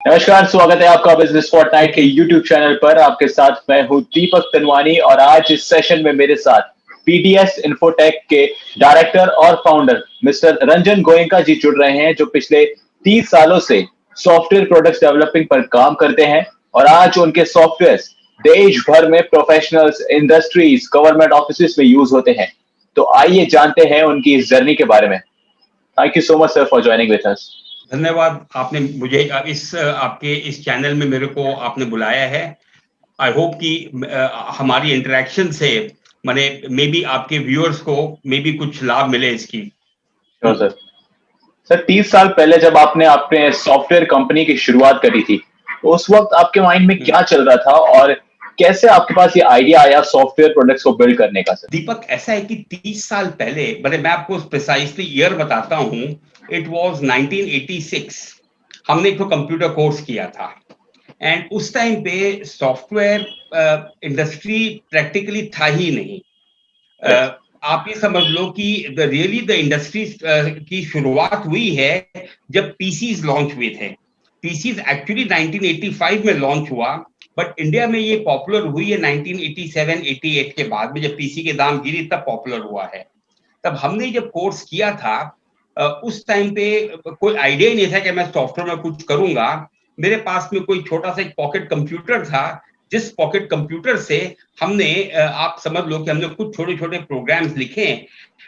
नमस्कार, स्वागत है आपका बिजनेस फोर्टनाइट के यूट्यूब चैनल पर। आपके साथ मैं हूं दीपक तनवानी और आज इस सेशन में मेरे साथ पीटीएस इन्फोटेक के डायरेक्टर और फाउंडर मिस्टर रंजन गोयनका जी जुड़ रहे हैं, जो पिछले 30 सालों से सॉफ्टवेयर प्रोडक्ट्स डेवलपिंग पर काम करते हैं और आज उनके सॉफ्टवेयर देश भर में प्रोफेशनल्स, इंडस्ट्रीज, गवर्नमेंट ऑफिस में यूज होते हैं। तो आइए जानते हैं उनकी इस जर्नी के बारे में। Thank you so much sir for joining with us. धन्यवाद, आपने मुझे आपके इस चैनल में मेरे को आपने बुलाया है। आई होप कि हमारी इंटरेक्शन से माने मे बी आपके व्यूअर्स को मे बी कुछ लाभ मिले इसकी। सर सर 30 साल पहले जब आपने अपने सॉफ्टवेयर कंपनी की शुरुआत करी थी, तो उस वक्त आपके माइंड में क्या चल रहा था और कैसे आपके पास ये आइडिया आया सॉफ्टवेयर प्रोडक्ट्स को बिल्ड करने का? सर दीपक, ऐसा है कि 30 साल पहले, मैं आपको प्रिसाइसली ईयर बताता हूँ। It was 1986। हमने एक कंप्यूटर कोर्स किया था एंड उस टाइम पे सॉफ्टवेयर इंडस्ट्री प्रैक्टिकली था ही नहीं। आप ये समझ लो कि द इंडस्ट्री की शुरुआत हुई है जब पीसीज लॉन्च हुए थे। पीसीज एक्चुअली 1985 में लॉन्च हुआ, बट इंडिया में ये पॉपुलर हुई है 1987-88 के बाद में, जब पीसी के दाम गिरी तब पॉपुलर हुआ है। तब हमने जब कोर्स किया था उस टाइम पे कोई आइडिया ही नहीं था कि मैं सॉफ्टवेयर में कुछ करूंगा। मेरे पास में कोई छोटा सा एक पॉकेट कंप्यूटर था, जिस पॉकेट कंप्यूटर से हमने आप समझ लो कि हमने कुछ छोटे छोटे प्रोग्राम्स लिखे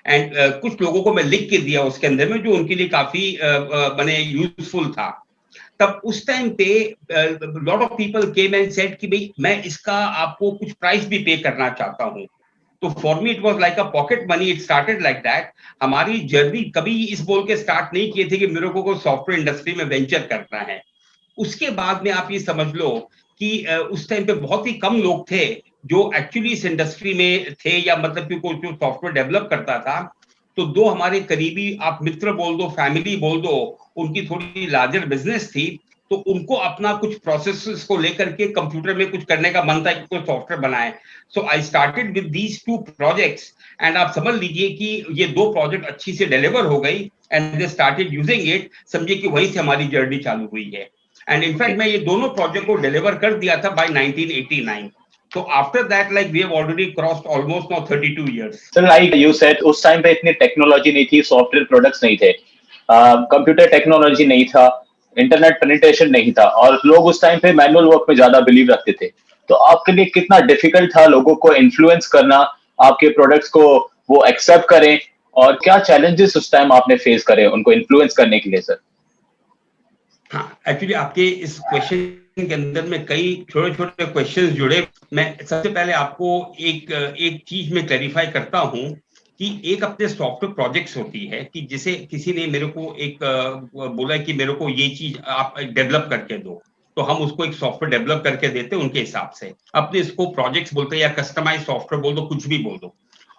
एंड कुछ लोगों को मैं लिख के दिया उसके अंदर में, जो उनके लिए काफी बने यूजफुल था। तब उस टाइम पे lot of people came and said कि भाई मैं इसका आपको कुछ प्राइस भी पे करना चाहता हूँ। तो for me it was like a pocket money. It started like that. हमारी जर्नी कभी इस बोल के स्टार्ट नहीं किए थे कि मेरे को सॉफ्टवेयर इंडस्ट्री में वेंचर करना है। उसके बाद में आप ये समझ लो कि उस टाइम पे बहुत ही कम लोग थे जो एक्चुअली इस इंडस्ट्री में थे, या मतलब कि कोई जो सॉफ्टवेयर डेवलप करता था। तो दो हमारे करीबी, आप मित्र बोल दो, फैमिली बोल दो, उनकी थोड़ी लार्जर बिजनेस थी, तो उनको अपना कुछ प्रोसेसेस को लेकर के कंप्यूटर में कुछ करने का मन था कि कोई सॉफ्टवेयर बनाए। So I started with these two projects and आप समझ लीजिए कि ये दो प्रोजेक्ट अच्छी से डिलीवर हो गई and they started using it. समझिए कि वहीं से हमारी जर्नी चालू हुई है एंड इनफैक्ट मैं ये दोनों प्रोजेक्ट को डिलीवर कर दिया था bye 1989। So after that, like we have already crossed almost now 32 years. Sir like you said उस टाइम पे इतनी टेक्नोलॉजी नहीं थी, सॉफ्टवेयर प्रोडक्ट्स नहीं थे, कंप्यूटर टेक्नोलॉजी नहीं था, इंटरनेट पेनिट्रेशन नहीं था और लोग उस टाइम पे मैनुअल वर्क में ज्यादा बिलीव रखते थे। तो आपके लिए कितना डिफिकल्ट था लोगों को इन्फ्लुएंस करना, आपके प्रोडक्ट्स को वो एक्सेप्ट करें, और क्या चैलेंजेस उस टाइम आपने फेस करे उनको इन्फ्लुएंस करने के लिए? सर हाँ, एक्चुअली आपके इस क्वेश्चन के अंदर में कई छोटे छोटे क्वेश्चंस जुड़े। मैं सबसे पहले आपको एक चीज में क्लैरिफाई करता हूँ कि एक अपने सॉफ्टवेयर प्रोजेक्ट्स होती है कि जिसे किसी ने मेरे को एक बोला कि मेरे को ये चीज आप डेवलप करके दो, तो हम उसको एक सॉफ्टवेयर डेवलप करके देते हैं उनके हिसाब से। अपने इसको प्रोजेक्ट्स बोलते हैं या कस्टमाइज सॉफ्टवेयर बोल दो, कुछ भी बोल दो।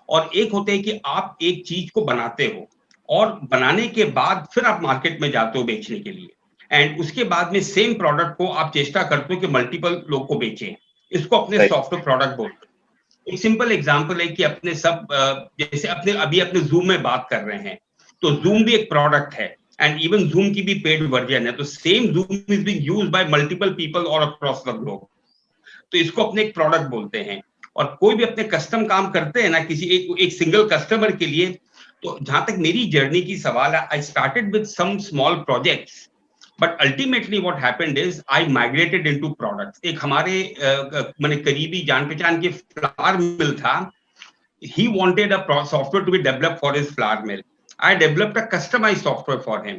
और एक होते हैं कि आप एक चीज को बनाते हो और बनाने के बाद फिर आप मार्केट में जाते हो बेचने के लिए, एंड उसके बाद में सेम प्रोडक्ट को आप चेष्टा करते हो कि मल्टीपल लोग को बेचें। इसको अपने सॉफ्टवेयर प्रोडक्ट बोलते हैं। एक सिंपल एग्जांपल है कि अपने सब जैसे अभी अपने जूम में बात कर रहे हैं, तो जूम भी एक प्रोडक्ट है एंड इवन जूम की भी पेड वर्जन है। तो same zoom is being used by multiple people और अक्रॉस द ग्लोब, तो इसको अपने एक प्रोडक्ट बोलते हैं। और कोई भी अपने कस्टम काम करते हैं ना किसी एक सिंगल कस्टमर के लिए। तो जहां तक मेरी जर्नी की सवाल है, I started with some small projects, but ultimately what happened is I migrated into products. एक हमारे माने करीबी जान पहचान के फ्लावर मिल था। He wanted a software to be developed for his flour mill. I developed a customized software for him,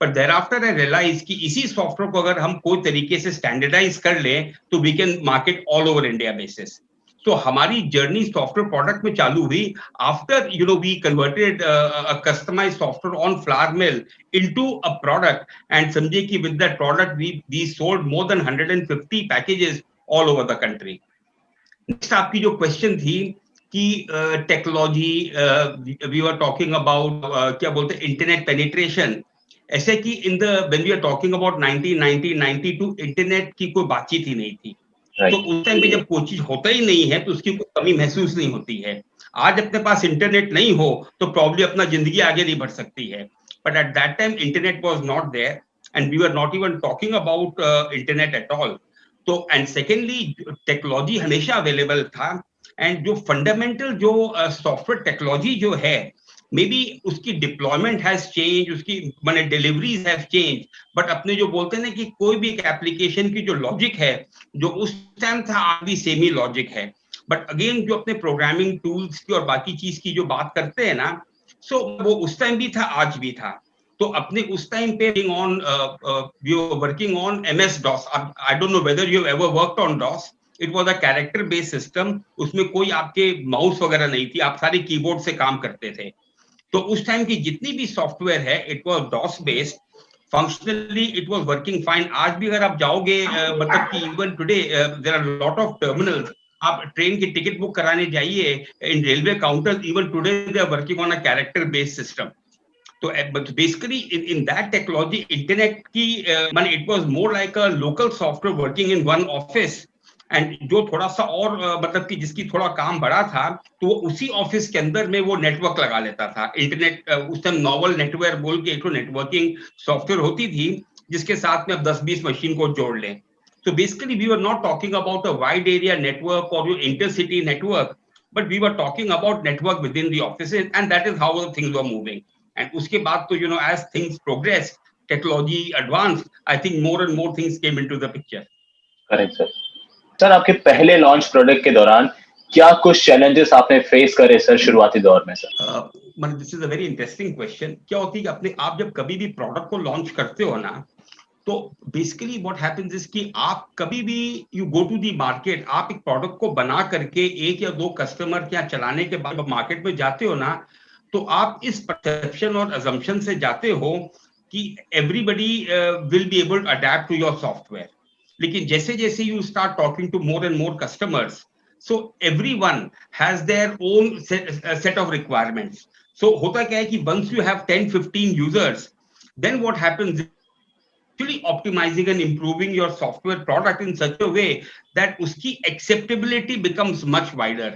but thereafter I realize कि इसी सॉफ्टवेयर को अगर हम कोई तरीके से स्टैंडर्डाइज कर लें तो we can market all over India basis. तो हमारी जर्नी सॉफ्टवेयर प्रोडक्ट में चालू हुई after we converted a customized software on flour mill into a product, and समझिए कि with that product we sold more than 150 packages all over the country. Next आपकी जो क्वेश्चन थी कि technology, we were talking about क्या बोलते हैं, internet penetration. ऐसे कि in the when we are talking about 1992 internet की कोई बातचीत ही नहीं थी। तो उस टाइम पे जब कोई चीज होता ही नहीं है तो उसकी कोई कमी महसूस नहीं होती है। आज अपने पास इंटरनेट नहीं हो तो प्रॉब्लम अपना जिंदगी आगे नहीं बढ़ सकती है, but at that time internet was not there. and we were not even talking about internet at all. तो and secondly टेक्नोलॉजी हमेशा अवेलेबल था, एंड जो फंडामेंटल जो सॉफ्टवेयर टेक्नोलॉजी जो है, मे बी उसकी डिप्लॉयमेंट हैज चेंज, उसकी माने डिलीवरीज हैव चेंज, बट अपने जो बोलते हैं ना कि कोई भी एक एप्लीकेशन की जो लॉजिक है जो उस टाइम था आज भी सेम ही लॉजिक है. बट अगेन जो अपने प्रोग्रामिंग टूल्स की और बाकी चीज की जो बात करते हैं ना, सो वो उस टाइम भी था आज भी था. तो अपने उस टाइम पे working on MS DOS. I don't know whether you ever worked on DOS. It was a character based system. उसमें कोई आपके माउस वगैरह नहीं थी, आप सारे कीबोर्ड से काम करते थे. तो उस टाइम की जितनी भी सॉफ्टवेयर है it was DOS based. Functionally it was working fine. आज भी अगर आप जाओगे मतलब कि even today there are lot of terminals. आप ट्रेन की टिकट बुक कराने जाइए in railway counters, even today they are working on a character based system. तो basically in that technology internet की माने it was more like a local software working in one office. And जो थोड़ा सा और मतलब कि जिसकी थोड़ा काम बड़ा था तो वो उसी ऑफिस के अंदर में वो नेटवर्क लगा लेता था. इंटरनेट उस टाइम नॉवल नेटवर्क बोल के एक नेटवर्किंग सॉफ्टवेयर होती थी जिसके साथ में अब 10-20 मशीन को जोड़ लें. So basically we were not talking about a wide area network or your intercity network, but we were talking about network within the offices, and that is how things were moving. And uske baad to, you know, as things progressed, technology advanced, I think more and more things came into the picture. Correct sir. Sir आपके पहले launch product के दौरान क्या कुछ challenges आपने face करे sir शुरुआती दौर में sir? This is a very interesting question. क्या होती है कि अपने आप जब कभी भी प्रोडक्ट को लॉन्च करते हो ना, तो बेसिकली व्हाट हैपेंस इज कि आप कभी भी you go to the market, आप एक प्रोडक्ट को बना करके एक या दो कस्टमर के यहाँ चलाने के बाद मार्केट में जाते हो ना, तो आप इस परसेप्शन और अजम्पशन से जाते हो कि everybody will be able to adapt to your software. लेकिन जैसे जैसे you start talking to more and more customers, so everyone has their own set of requirements. So होता क्या है कि once you have 10-15 users, then what happens, actually optimizing and improving your software product in such a way that uski acceptability becomes much wider.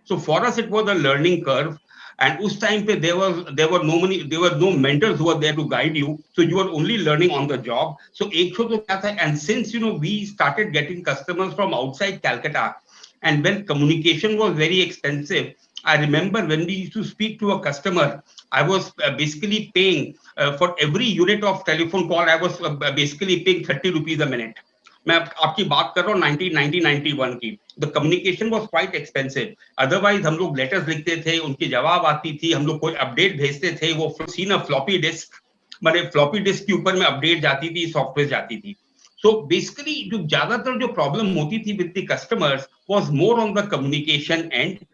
So for us it was a learning curve, and us time pe there were no mentors who were there to guide you, so you were only learning on the job. So ek to kya tha, and since you know we started getting customers from outside Calcutta, and when communication was very expensive, I remember when we used to speak to a customer, I was basically paying for every unit of telephone call, I was basically paying 30 rupees a minute. मैं आपकी बात कर रहा हूँ 1991 की. The communication was quite expensive. Otherwise हम लोग letters लिखते थे, उनकी जवाब आती थी, हम लोग कोई अपडेट भेजते थे, वो सीन फ्लॉपी डिस्क, माने फ्लॉपी डिस्क के ऊपर में अपडेट जाती थी, सॉफ्टवेयर जाती थी. So basically जो ज्यादातर जो प्रॉब्लम होती थी with the customers was more on the communication end.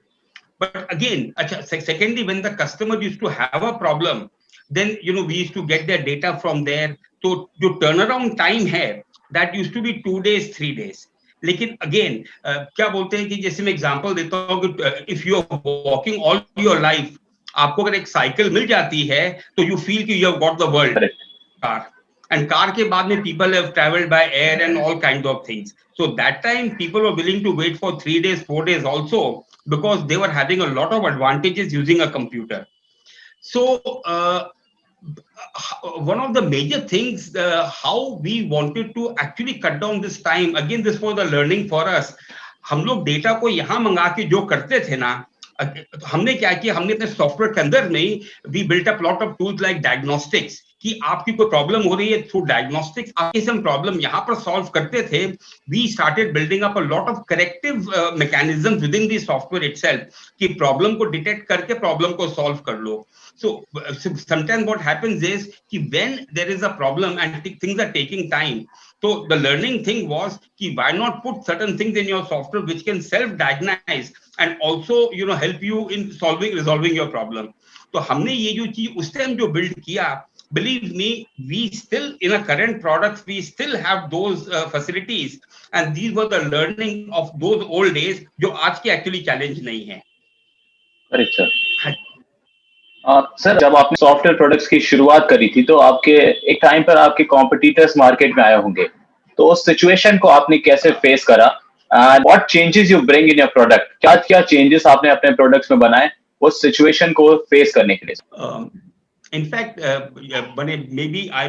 But again, secondly, when the customer used to have a problem, then you know we used to get their data from there. So जो turnaround time है, that used to be 2 days, 3 days. लेकिन again क्या बोलते हैं कि जैसे मैं example देता हूँ कि if you are walking all your life, आपको अगर एक साइकिल मिल जाती है तो you feel कि you have got the world. car. And car के बाद में people have traveled by air and all kinds of things. So that time people were willing to wait for 3 days, 4 days also, because they were having a lot of advantages using a computer. So one of the major things how we wanted to actually cut down this time, again this was the learning for us. हम लोग data को यहाँ मंगा के जो करते थे ना, हमने क्या किया, हमने अपने सॉफ्टवेयर के अंदर में we built up lot of tools like diagnostics, कि आपकी कोई प्रॉब्लम हो रही है थ्रू डायग्नोस्टिक्स, आपकी हम प्रॉब्लम यहाँ पर सॉल्व करते थे. We started building up a lot of corrective mechanism within the software itself, कि प्रॉब्लम को डिटेक्ट करके प्रॉब्लम को सॉल्व कर लो. So sometimes what happens is कि when there is a problem and things are taking time, so the learning thing was कि why not put certain things in your software which can self-diagnose and also you know help you in resolving your problem. तो हमने ये जो चीज उस time जो build किया, believe me, we still in a current products we still have those facilities, and these were the learning of those old days जो आज के actually challenge नहीं है. Correct sir. सर जब आपने सॉफ्टवेयर प्रोडक्ट्स की शुरुआत करी थी तो आपके एक टाइम पर आपके कॉम्पिटिटर्स मार्केट में आए होंगे, तो उस सिचुएशन को आपने कैसे फेस करा, and what changes you bring in your product, क्या चेंजेस आपने अपने प्रोडक्ट्स में बनाए उस सिचुएशन को फेस करने के लिए? In fact, maybe I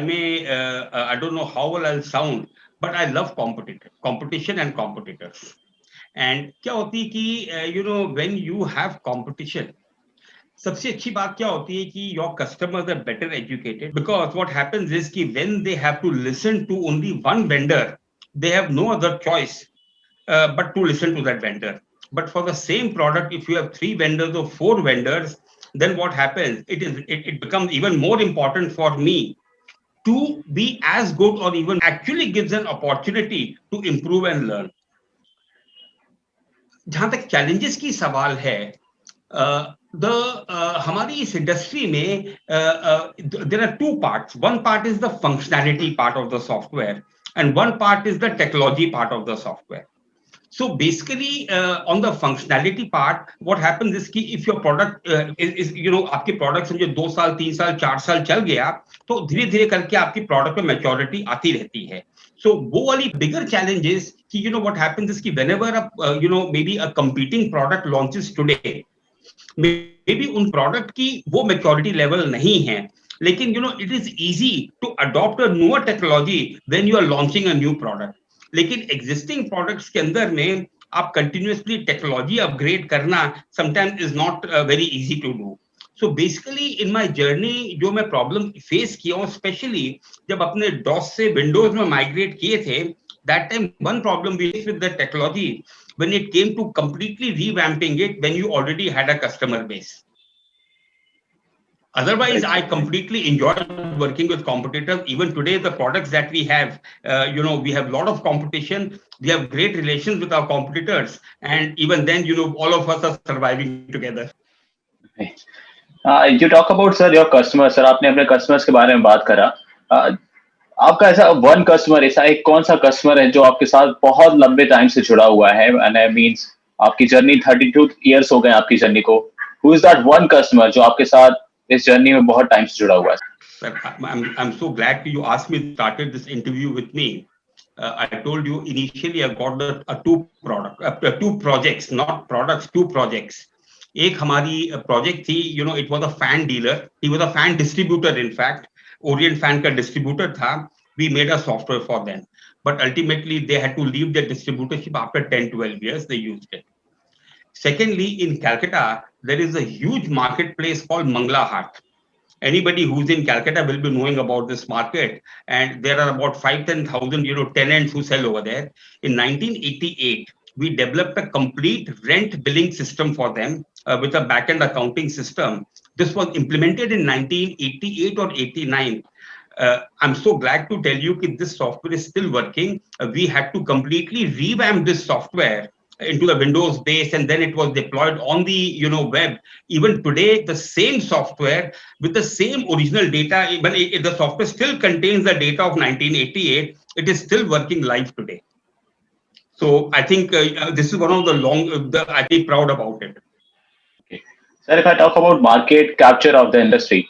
don't know how well I'll sound, but I love competition and competitors. And क्या होती है कि when you have competition, सबसे अच्छी बात क्या होती है कि your customers are better educated, because what happens is कि when they have to listen to only one vendor, they have no other choice but to listen to that vendor. But for the same product, if you have 3 vendors or 4 vendors, then what happens? It becomes even more important for me to be as good or even actually gives an opportunity to improve and learn. जहां तक challenges की सवाल है, हमारी इस industry में there are 2 parts. One part is the functionality part of the software, and one part is the technology part of the software. So basically, on the functionality part, what happens is कि if your product is आपके product समझे 2 साल 3 साल 4 साल चल गया, तो धीरे धीरे करके आपकी product में maturity आती रहती है. So वो वाली bigger challenge is कि what happens is कि whenever maybe a competing product launches today, maybe उन product की वो maturity level नहीं है, लेकिन it is easy to adopt a newer technology when you are launching a new product. लेकिन existing products के अंदर में आप continuously technology upgrade करना sometimes is not very easy to do. So basically in my journey जो मैं problem face किया हूँ, especially जब अपने DOS से Windows में migrate किए थे, that time one problem we faced with the technology when it came to completely revamping it when you already had a customer base. Otherwise, I completely enjoyed working with competitors. Even today, the products that we have, we have a lot of competition. We have great relations with our competitors. And even then, all of us are surviving together. You talk about, sir, your customers. Sir, आपने अपने customers के बारे में बात करा. आपका ऐसा one customer, ऐसा एक कौन सा customer है जो आपके साथ बहुत लंबे टाइम से जुड़ा हुआ है? And I means आपकी जर्नी 32 years हो गए आपकी जर्नी को. Who is that one customer जो आपके साथ इस जर्नी में बहुत टाइम से जुड़ा हुआ है? Sir, I'm so glad you asked me, started this interview with me. I told you initially I got two projects, not products, 2 projects. एक हमारी project थी, it was a fan dealer. He was a fan distributor, in fact. Orient fan का distributor था. We made a software for them. But ultimately they had to leave their distributorship after 10-12 years. They used it. Secondly, in Calcutta, there is a huge marketplace called Mangla Hut. Anybody who's in Calcutta will be knowing about this market, and there are about 5,000-10,000 tenants who sell over there. In 1988, we developed a complete rent billing system for them with a back-end accounting system. This was implemented in 1988 or 89. I'm so glad to tell you that this software is still working. We had to completely revamp this software into the Windows base, and then it was deployed on the web. Even today, the same software with the same original data, but the software still contains the data of 1988. It is still working live today. So I think this is one of I'd be proud about it. Okay. Sir, if I talk about market capture of the industry,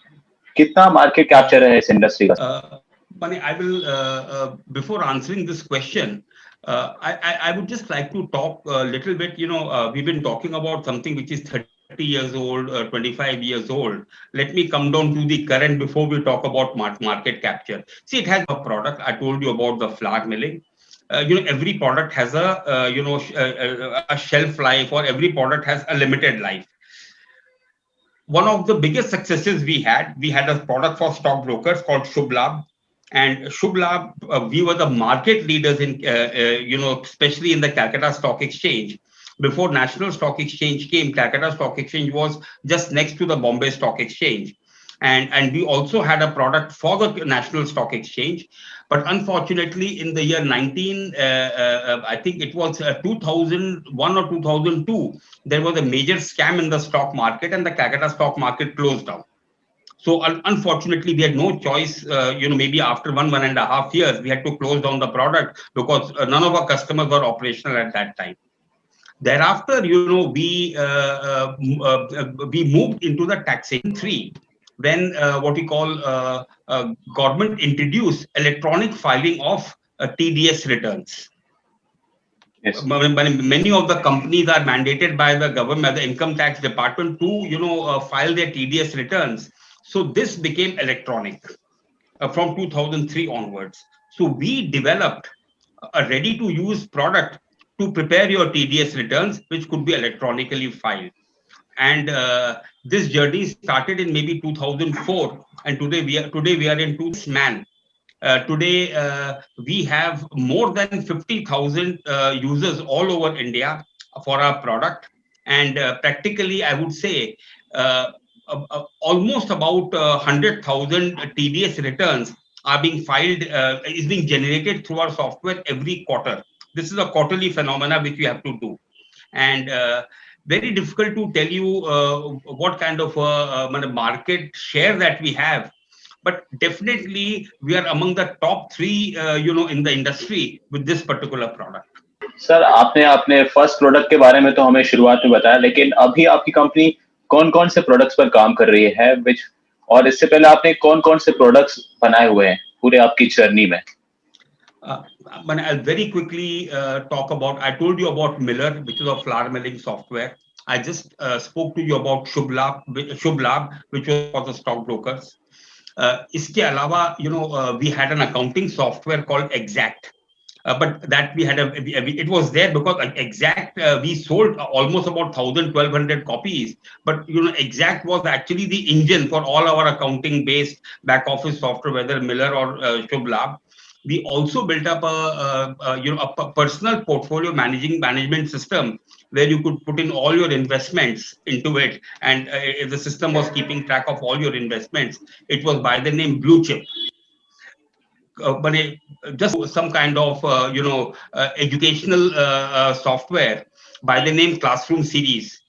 कितना market capture है इस industry का? I will, before answering this question, I would just like to talk a little bit, we've been talking about something which is 30 years old, 25 years old. Let me come down to the current before we talk about market capture. See, it has a product. I told you about the flour milling. Every product has a shelf life, or every product has a limited life. One of the biggest successes we had a product for stockbrokers called Shubh Labh. And Shubh Labh, we were the market leaders in, especially in the Calcutta Stock Exchange. Before National Stock Exchange came, Calcutta Stock Exchange was just next to the Bombay Stock Exchange. And we also had a product for the National Stock Exchange. But unfortunately, in the year I think it was 2001 or 2002, there was a major scam in the stock market, and the Calcutta stock market closed down. So unfortunately, we had no choice. Maybe after 1.5 years, we had to close down the product because none of our customers were operational at that time. Thereafter, we moved into the taxation 3. When what we call government introduced electronic filing of TDS returns. Yes. Many of the companies are mandated by the government, the income tax department, to file their TDS returns. So this became electronic from 2003 onwards. So we developed a ready-to-use product to prepare your TDS returns, which could be electronically filed. And this journey started in maybe 2004, and today we are in man. Today we have more than 50,000 users all over India for our product, and practically I would say almost about 100,000 TDS returns are being filed, is being generated through our software every quarter. This is a quarterly phenomena which we have to do, and very difficult to tell you what kind of market share that we have, but definitely we are among the top three, in the industry with this particular product. Sir आपने अपने first product के बारे में तो हमें शुरुआत में बताया, लेकिन अभी आपकी कंपनी कौन-कौन से प्रोडक्ट्स पर काम कर रही है, विच और इससे पहले आपने कौन-कौन से प्रोडक्ट्स बनाए हुए हैं पूरे आपकी जर्नी में? But I'll very quickly talk about. I told you about Miller, which is a flour milling software. I just spoke to you about Shubh Labh, which was for the stockbrokers. Iske alawa, we had an accounting software called Exact. But that we had it was there because Exact we sold almost about 1,000-1,200 copies. But Exact was actually the engine for all our accounting based back office software, whether Miller or Shubh Labh. We also built up a personal portfolio management system where you could put in all your investments into it, and if the system was keeping track of all your investments, it was by the name Blue Chip. But just some kind of educational software by the name Classroom Series.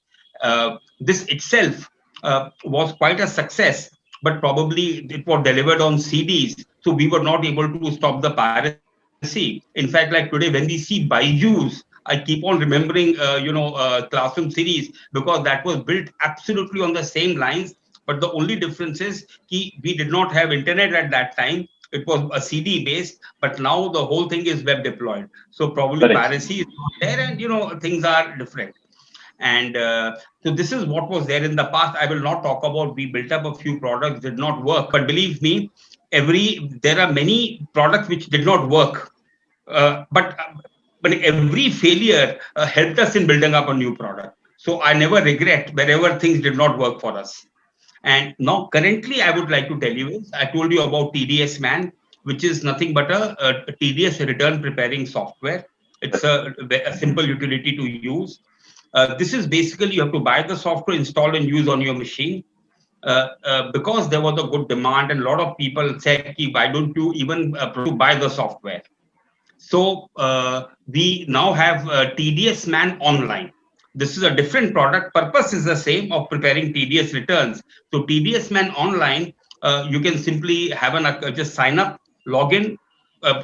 This itself was quite a success, but probably it was delivered on CDs, so we were not able to stop the piracy. In fact, like today, when we see Byju's, I keep on remembering, Classroom Series, because that was built absolutely on the same lines. But the only difference is we did not have internet at that time. It was a CD based, but now the whole thing is web deployed. So probably piracy is not there, and things are different. And so this is what was there in the past. I will not talk about. We built up a few products, did not work, but believe me, there are many products which did not work, but every failure helped us in building up a new product. So I never regret wherever things did not work for us. And now currently I would like to tell you is, I told you about TDS Man, which is nothing but a TDS return preparing software. It's a simple utility to use. This is basically, you have to buy the software, install and use on your machine. Because there was a good demand and a lot of people said, why don't you even buy the software? So we now have TDS Man Online. This is a different product. Purpose is the same, of preparing TDS returns. So TDS Man Online, you can simply have just sign up, log in,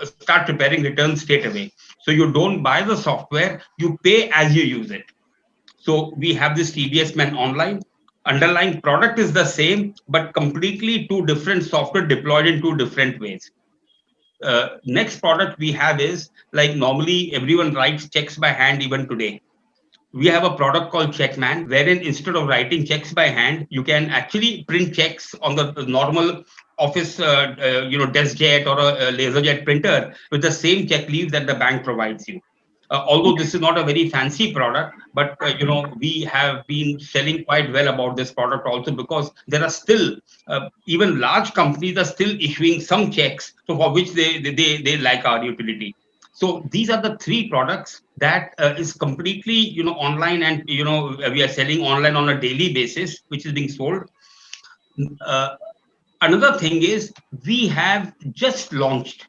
start preparing returns straight away. So you don't buy the software, you pay as you use it. So we have this TDS Man Online. Underlying product is the same, but completely two different software deployed in two different ways. Next product we have is, like normally everyone writes checks by hand even today. We have a product called Checkman, wherein instead of writing checks by hand, you can actually print checks on the normal office, DeskJet or a LaserJet printer with the same check leaves that the bank provides you. Although this is not a very fancy product, but we have been selling quite well about this product also, because there are still even large companies are still issuing some checks, so for which they like our utility. So these are the three products that is completely online, and we are selling online on a daily basis, which is being sold. Another thing is, we have just launched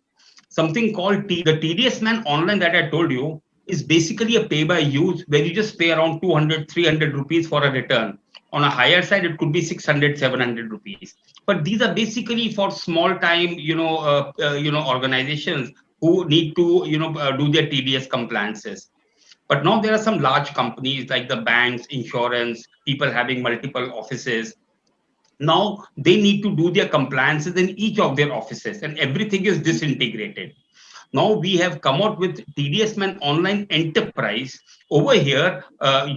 something called the TDS Man Online that I told you is basically a pay by use, where you just pay around 200-300 rupees for a return. On a higher side, it could be 600-700 rupees. But these are basically for small time, organizations who need to, do their TDS compliances. But now there are some large companies like the banks, insurance, people having multiple offices. Now they need to do their compliances in each of their offices, and everything is disintegrated. Now we have come out with TDS Man Online Enterprise. Over here,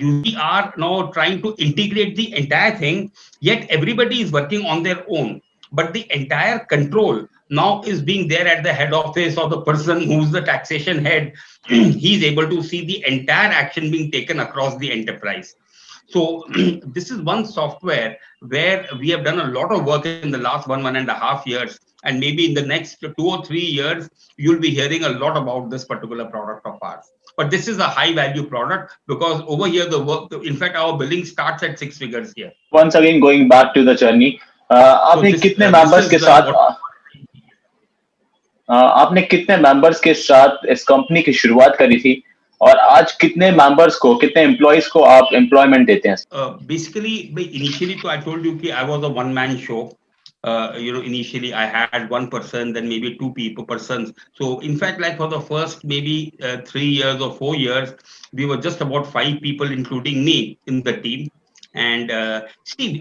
we are now trying to integrate the entire thing, yet everybody is working on their own. But the entire control now is being there at the head office, or the person who's the taxation head. He's able to see the entire action being taken across the enterprise. So this is one software where we have done a lot of work in the last 1.5 years, and maybe in the next 2 or 3 years, you'll be hearing a lot about this particular product of ours. But this is a high value product because over here the work, in fact, our billing starts at 6 figures here. Once again, going back to the journey, आपने कितने members के साथ आपने कितने members के साथ इस company की शुरुआत करी थी और आज कितने मेंबर्स को, कितने एम्प्लॉइज को आप एम्प्लॉयमेंट देते हैं? Basically, initially, so I told you that I was a one-man show. Initially I had one person, then maybe two persons. So in fact, like for the first maybe 3 years or 4 years, we were just about 5 people, including me, in the team. And see,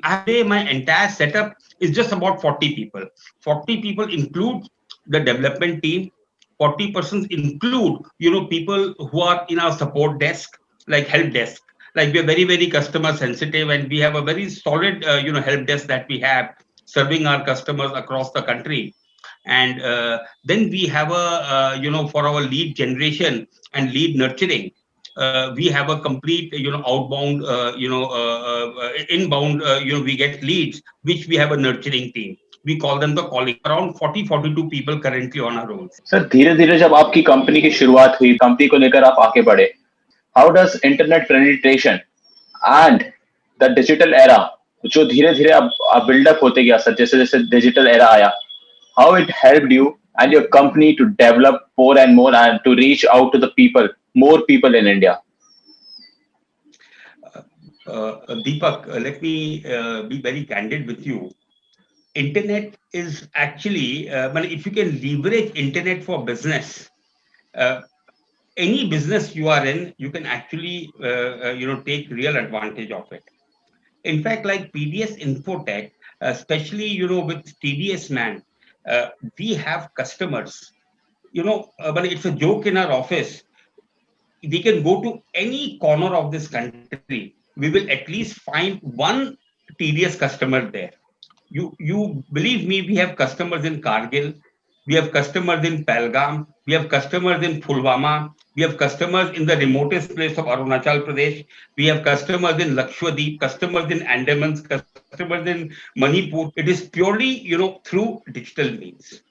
my entire setup is just about 40 people. 40 people include the development team. 40 persons include, people who are in our support desk, like help desk. Like we are very, very customer sensitive, and we have a very solid, help desk that we have serving our customers across the country. And then we have for our lead generation and lead nurturing, we have a complete, outbound, inbound, we get leads, which we have a nurturing team. We call them the calling. Around 40-42 people currently on our rolls. Sir, धीरे-धीरे जब आपकी company की शुरुआत हुई, company को लेकर आप आगे बढ़े, how does internet penetration and the digital era, जो धीरे-धीरे अब बिल्डअप होते गया सर, जैसे-जैसे डिजिटल एरा आया, how it helped you and your company to develop more and more and to reach out to the people, more people in India? Deepak, let me be very candid with you. Internet is actually, if you can leverage internet for business, any business you are in, you can actually, take real advantage of it. In fact, like PDS Infotech, especially, with TDS Man, we have customers, but it's a joke in our office. We can go to any corner of this country. We will at least find one TDS customer there. You believe me, we have customers in Kargil, we have customers in Pahalgam, we have customers in Pulwama, we have customers in the remotest place of Arunachal Pradesh, we have customers in Lakshadweep, customers in Andamans, customers in Manipur. It is purely, through digital means.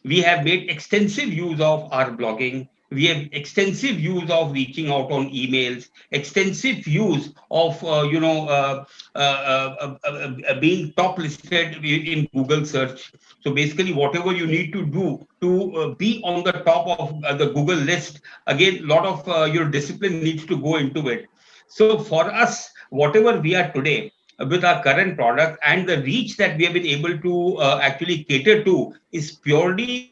We have made extensive use of our blogging. We have extensive use of reaching out on emails, extensive use of, being top listed in Google search. So basically, whatever you need to do to be on the top of the Google list, again, a lot of your discipline needs to go into it. So for us, whatever we are today, with our current product and the reach that we have been able to actually cater to is purely.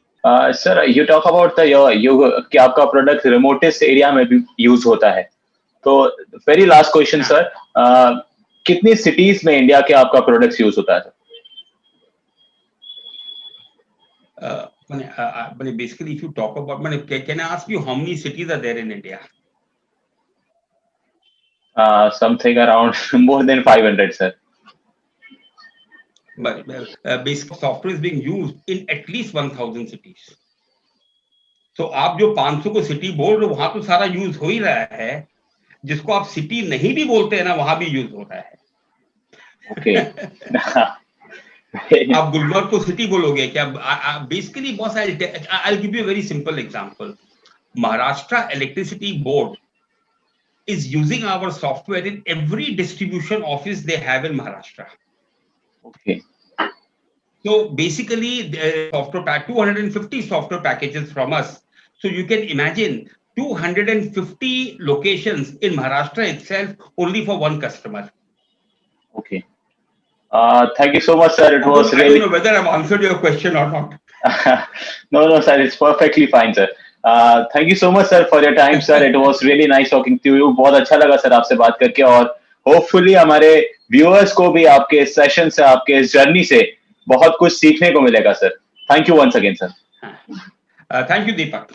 Sir, you talk about कि आपका product remotest area में भी use होता है. तो very last question sir, कितनी cities में India के आपका प्रोडक्ट यूज होता है? Basically, if you talk about, can I ask you how many cities are there in India? Something around more than 500, sir. But basic software is being used in at least 1,000 cities. So आप जो 500 को city बोल रहे हो, वहां तो सारा use हो ही रहा है. जिसको आप सिटी नहीं भी बोलते हैं ना, वहां भी यूज हो रहा है. Okay. आप गुलबर्ग को सिटी बोलोगे क्या? Basically, boss, I'll give you a very simple example. Maharashtra Electricity Board is using our software in every distribution office they have in Maharashtra. Okay. So basically, the software 250 software packages from us. So you can imagine 250 locations in Maharashtra itself only for one customer. Okay. Thank you so much, sir. It was really. I don't know whether I've answered your question or not. No, sir. It's perfectly fine, sir. Thank you so much, sir, for your time, sir. It was really nice talking to you. बहुत अच्छा लगा sir आपसे बात करके, और hopefully हमारे viewers को भी आपके सेशन से, आपके इस जर्नी से बहुत कुछ सीखने को मिलेगा sir. Thank you once again sir. Thank you Deepak.